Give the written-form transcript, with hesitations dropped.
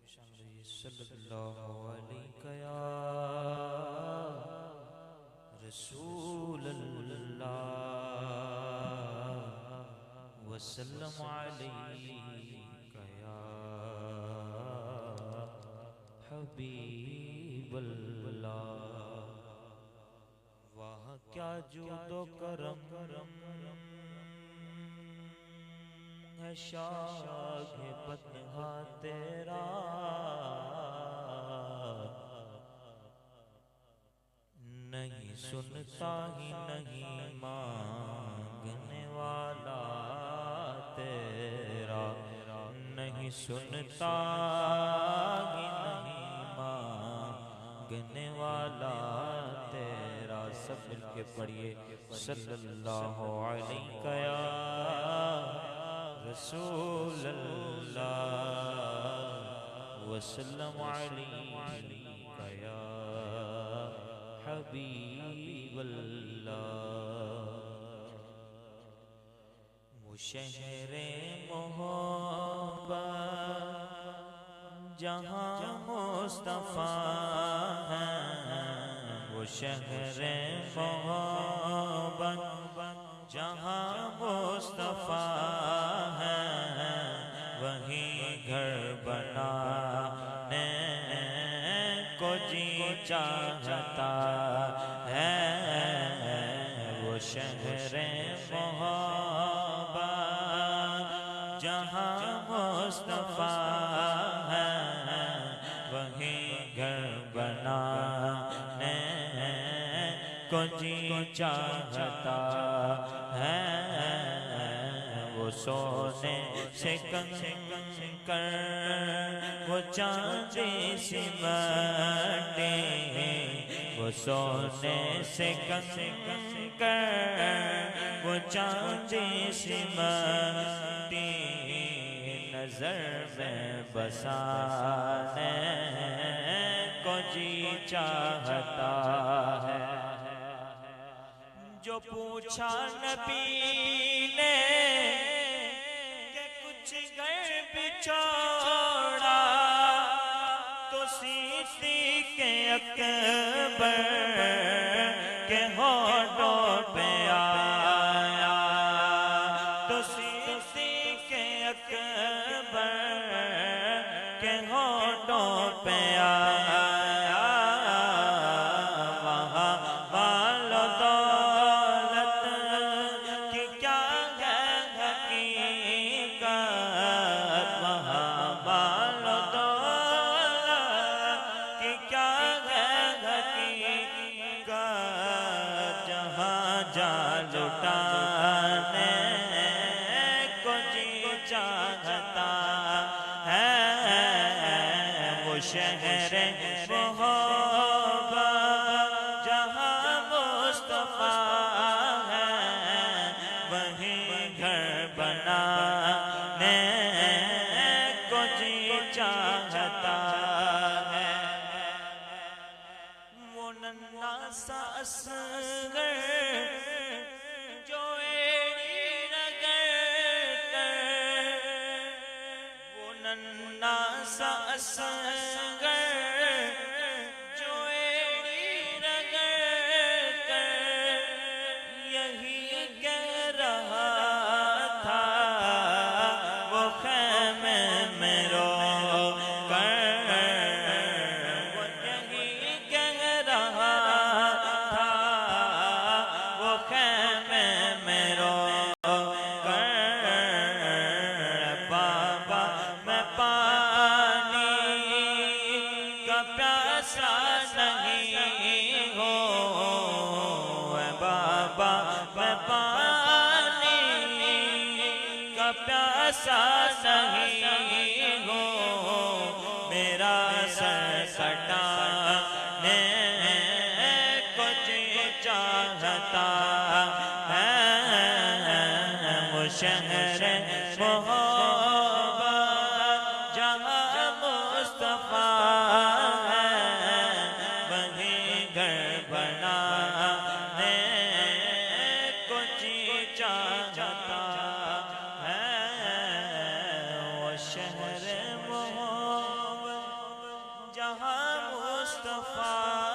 صلی اللہ علیہ یا رسول اللہ وسلم علیک یا حبیب اللہ۔ واہ کیا جود و کرم ہے شاہ بدنہا تیرا، نہیں سنتا ہی نہیں مانگنے والا تیرا، نہیں سنتا ہی نہیں مانگنے والا تیرا۔ سب مل کے پڑھیے صلی اللہ علیہ یا رسول اللہ وسلم علیک یا حبیب اللہ۔ وہ شہر محبت جہاں مصطفیٰ ہے، وہ شہر محبت جہاں مصطفیٰ ہے، وہیں گھر بنانے کو جی چاہتا ہے۔ وہ شہر محبت جہاں مصطفیٰ ہے، وہیں گھر بنانے کو جی چاہتا ہے۔ وہ سونے سے کنکر وہ چاندی سی مٹی، وہ سونے سے کنکر وہ چاندی سی مٹی، نظر میں بسانے کو جی چاہتا ہے۔ جو پوچھا نبی نے کہ کچھ گھر بچھوڑا، تو صدیق اکبر کے ہونٹوں پہ آیا، تو صدیق اکبر کے ہونٹوں پہ آیا۔ لٹانے کو جی چاہتا ہے۔ وہ شہر محبت جہاں مصطفیٰ ہے، وہیں گھر بنانے کو جی چاہتا ہے۔ وہ ننھا سا اصغر جو ایڑی رگڑ کر، وہ ننھا سا اصغر جو ایڑی رگڑ کر، یہی کہہ رہا تھا وہ خیمے میں رو کر، وہ یہی کہہ رہا تھا وہ خیمے میں رو کر، بابا میں پانی کا پیاسا نہیں ہوں، اے بابا میں پانی کا پیاسا نہیں ہوں، میرا سر کٹانے کو جی چاہتا ہے۔ وہ شہر محبت جہاں مصطفیٰ ہے، وہیں گھر بنانے کو جی چاہتا ہے۔ وہ شہر محبت جہاں مصطفیٰ